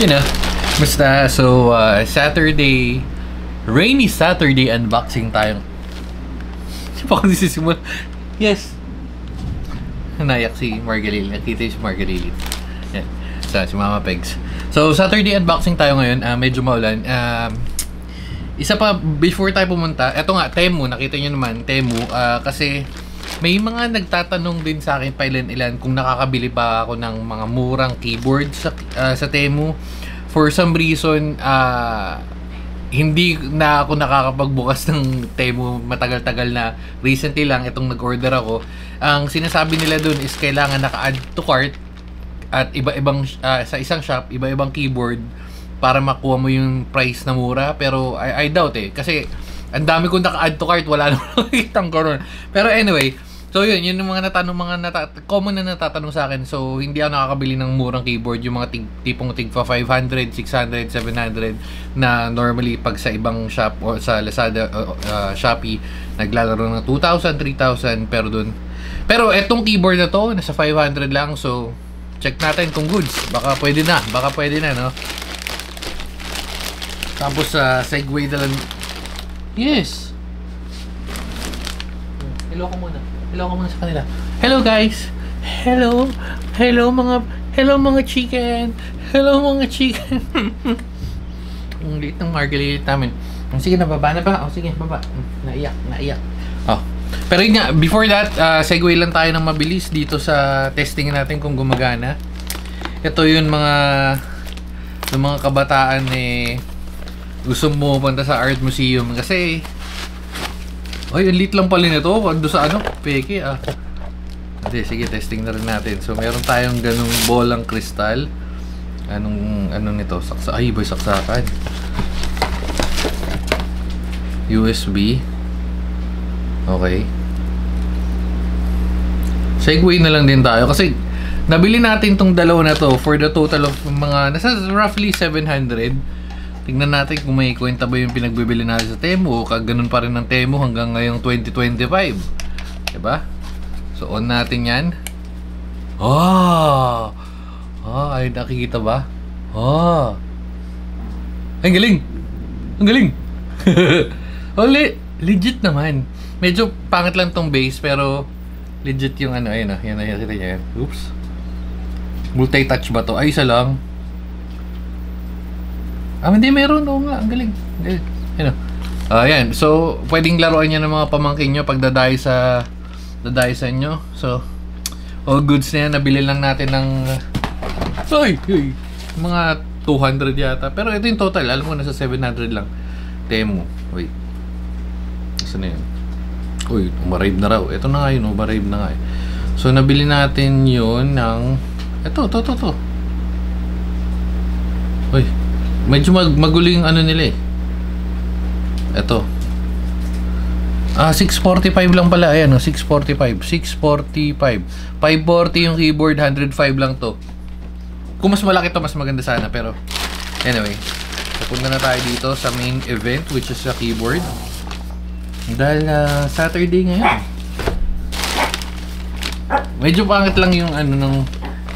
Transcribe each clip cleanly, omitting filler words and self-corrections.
You know, basta, so, Saturday, rainy Saturday unboxing tayo. Baka nisisimula. Yes. Nayak si Margalil. Nakita si Margalil. Yan. Si Mama Pegs. So, Saturday unboxing tayo ngayon. Medyo maulan. Isa pa, before tayo pumunta, eto nga, Temu. Nakita nyo naman, Temu. Kasi, may mga nagtatanong din sa akin pa ilan-ilan kung nakakabili ba ako ng mga murang keyboard sa Temu. For some reason, hindi na ako nakakapagbukas ng Temu matagal-tagal na. Recently lang, itong nag-order ako. Ang sinasabi nila dun is kailangan naka-add to cart at iba-ibang, sa isang shop, iba-ibang keyboard para makuha mo yung price na mura. Pero I doubt kasi ang dami kong naka-add to cart, wala naman nakikitang gano'n. Pero anyway, so yun yung mga common na natatanong sa akin. So hindi ako nakakabili ng murang keyboard, yung mga tipong tigpa 500, 600, 700 na normally pag sa ibang shop o sa Lazada, Shopee naglalaro ng 2,000, 3,000 pero etong keyboard na to nasa 500 lang. So check natin kung goods. Baka pwede na, no? Tapos segue na lang. Yes. Hello ko muna sa kanila. Hello guys. Hello mga chicken. Ang liit ng Margalita namin. Sige na, baba na ba? Sige, baba. Naiyak. Pero yun nga, before that, segue lang tayo ng mabilis dito sa testing natin kung gumagana. Ito yung mga kabataan gusto mo pumunta sa art museum kasi ang lit lang pala nito. Wag doon sa peke sige, testing na rin natin. So meron tayong ganung bolang kristal. Anong nito? Saksakan. USB. Okay. Segue na lang din tayo kasi nabili natin tong dalawa na to for the total of mga nasa roughly 700. Tingnan natin kung may kwenta ba yung pinagbibili natin sa Temu o kaganon pa rin ng Temu hanggang ngayong 2025. Diba? So on natin yan. Ay, nakikita ba? Ang galing. Legit naman. Medyo pangit lang tong base pero legit yung ayun nakita niya yan. Oops. Multi-touch ba to? Ay, isa lang. Hindi, meron. Oo nga, ang galing. Ayan. So, pwedeng laruan niya ng mga pamangkin nyo pag dadayo sa inyo. So, all goods na yan. Nabili lang natin ng mga 200 yata. Pero ito yung total. Alam mo, nasa 700 lang. Temu. Wait. Saan na yun? Umarrive na raw. Ito na nga yun. Umarrive na nga. So, nabili natin yun ng ito. Medyo magulo yung nila Ito. 645 lang pala. Ayan, 645. 540 yung keyboard, 105 lang to. Kung mas malaki to, mas maganda sana. Pero, anyway. Pupunta na tayo dito sa main event, which is sa keyboard. Dahil Saturday ngayon. Medyo pangit lang yung ng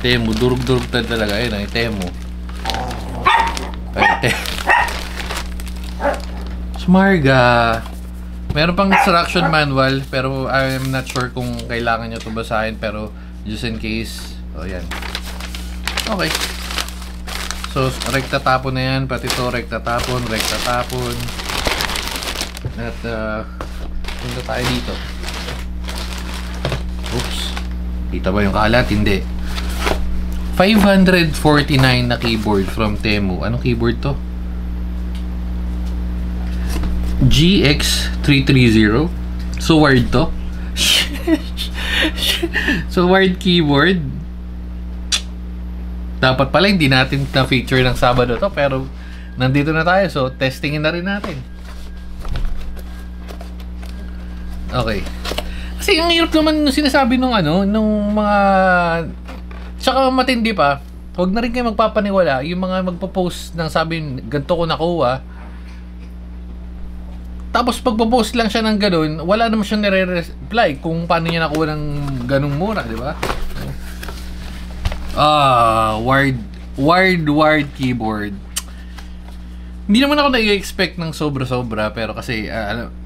Temu. Durug-durug talaga. Ayan, Temu. Smarga. Meron pang instruction manual pero I'm not sure kung kailangan nyo ito basahin, pero just in case. Yan. Okay. So rekta tapon na yan. Pati ito rekta tapon. At punta tayo dito. Oops. Kita ba yung kalat? Hindi. 549 na keyboard from Temu. Anong keyboard to? GX330. So wired to. So wired keyboard. Dapat pala hindi natin na-feature ng Sabado to, pero nandito na tayo. So testingin na rin natin. Okay. Kasi ang hirap naman sinasabi nung mga tsaka matindi pa, huwag na rin kayo magpapaniwala. Yung mga magpo-post ng sabi, ganito ko nakuha. Tapos pagpo-post lang siya ng ganun, wala naman siyang nire-reply kung paano niya nakuha ng ganung mura, di ba? Wired wired keyboard. Hindi naman ako nag-expect ng sobra-sobra, pero kasi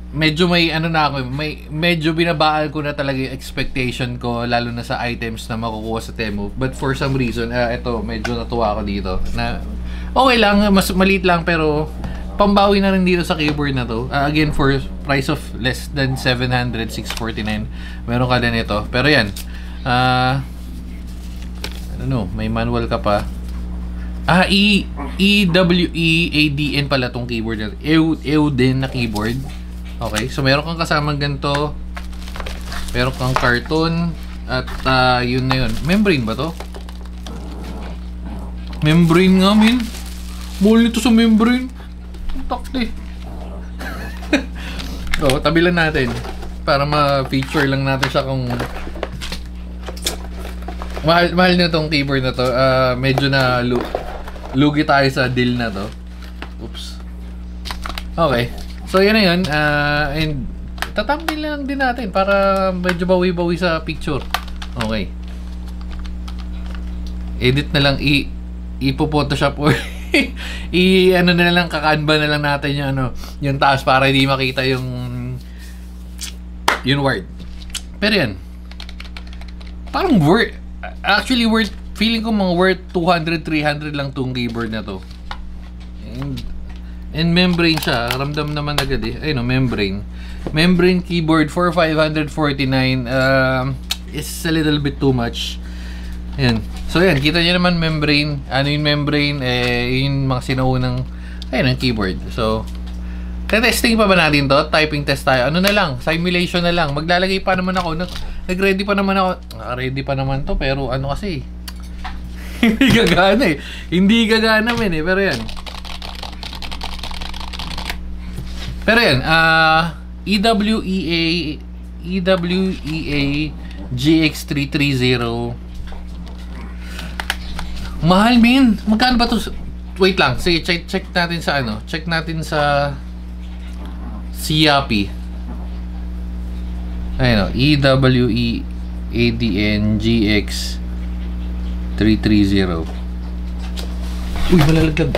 medyo may ano na ako, medyo binabaan ko na talaga yung expectation ko, lalo na sa items na makukuha sa Temu. But for some reason, ito, medyo natuwa ako dito. Na okay lang, mas maliit lang, pero pambawi na rin dito sa keyboard na to. Again, for price of less than 700, 649, meron ka din ito. Pero yan, may manual ka pa. EWEADN pala tong keyboard na. EWDN na keyboard. Okay, so meron kang kasamang ganito. Meron kang carton. At yun na yun. Membrane ba to? Membrane nga, min. Mahal nito sa membrane. Takti. So, tabi lang natin. Para ma-feature lang natin siya kung mahal na tong keyboard na to. Medyo na lugi tayo sa deal na to. Oops. Okay. So, yun na yun. And tatambay lang din natin para medyo bawi-bawi sa picture. Okay. Edit na lang. Ipo-photoshop or ano na lang, kakanba na lang natin yung yung taas para hindi makita yung word. Pero yan. Parang worth. Actually, feeling ko mga worth 200, 300 lang tong keyboard na to. And membrane siya. Ramdam naman agad eh. Ayun, membrane. Membrane keyboard for 549 is a little bit too much. Ayan. So yan, kita nyo naman membrane. Ano yung membrane? Yung mga sinuunang ang keyboard. So, testing pa ba natin to? Typing test tayo. Ano na lang? Simulation na lang. Maglalagay pa naman ako. Nag-ready pa naman ako. Ready pa naman to. Pero ano kasi hindi gagana eh. Hindi gagana men eh. Pero yan. EWEA GX330. Mahal min. Magkano ba to? Wait lang. Sige, check natin sa ano. Check natin sa Shopee. Ayun o. EWEADN GX330. Uy, malalaglag.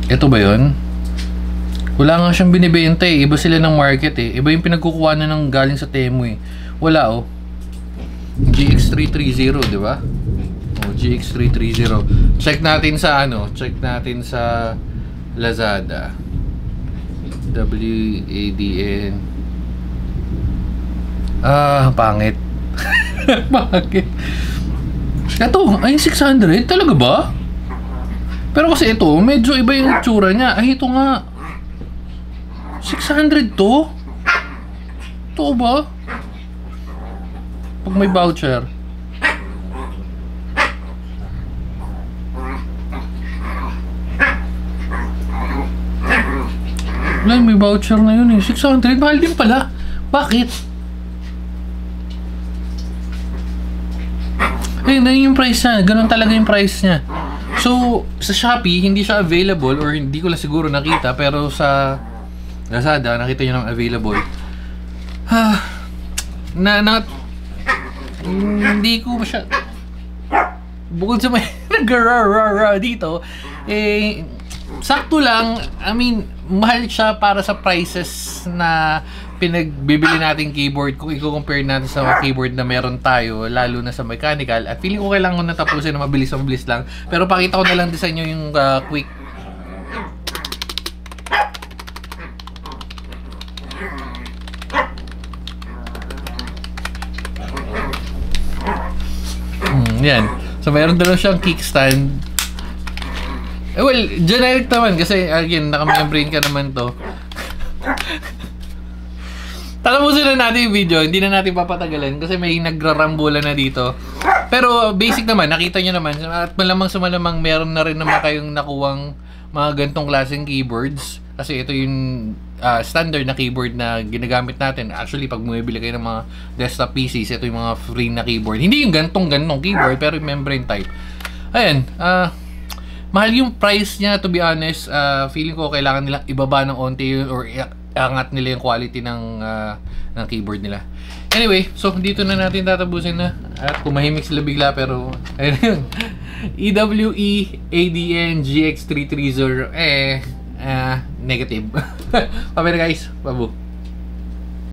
Ito ba yun? Wala nga siyang binibenta eh. Iba sila ng market eh. Iba yung pinagkukuha na ng galing sa Temu eh. Wala oh. GX330, di ba? Oh, GX330. Check natin sa ano? Check natin sa Lazada. WADN. Pangit. Pangit. Ito, ay 600? Talaga ba? Pero kasi ito, medyo iba yung tsura niya. Ay, ito nga. 600 to? Ito ba? Pag may voucher. Wala, may voucher na yun eh. 600, mahal din pala. Bakit? Ayun, yung price niya. Ganun talaga yung price niya. So, sa Shopee, hindi siya available or hindi ko lang siguro nakita. Pero sa Lazada, nakita nyo ng available. Hindi ko siya... Bukod sa may nag-rara dito, sakto lang. I mean, mahal siya para sa prices na pinagbibili natin keyboard. Kung i-compare natin sa mga keyboard na meron tayo, lalo na sa mechanical, at feeling ko kailangan ko na tapusin na mabilis lang. Pero pakita ko na lang din sa inyo yung quick. Yan. So meron din siyang kickstand. Well, generic naman kasi again, naka-membrane ka naman to. Tatapusin na natin yung video, hindi na natin papatagalan kasi may nagrarambulan na dito. Pero basic naman, nakita nyo naman, at malamang sa malamang meron na rin naman kayong nakuwang mga gantong klaseng keyboards. Kasi ito yung standard na keyboard na ginagamit natin. Actually, pag bumibili kayo ng mga desktop PCs, ito yung mga free na keyboard. Hindi yung gantong keyboard, pero yung membrane type. Ayan, mahal yung price niya, to be honest. Feeling ko kailangan nilang ibaba ng onti or angat nila yung quality ng keyboard nila. Anyway, so dito na natin tatapusin na. At tumahimik sila bigla pero ayun yun. EWE ADN GX330 negative. Pabira guys, babu.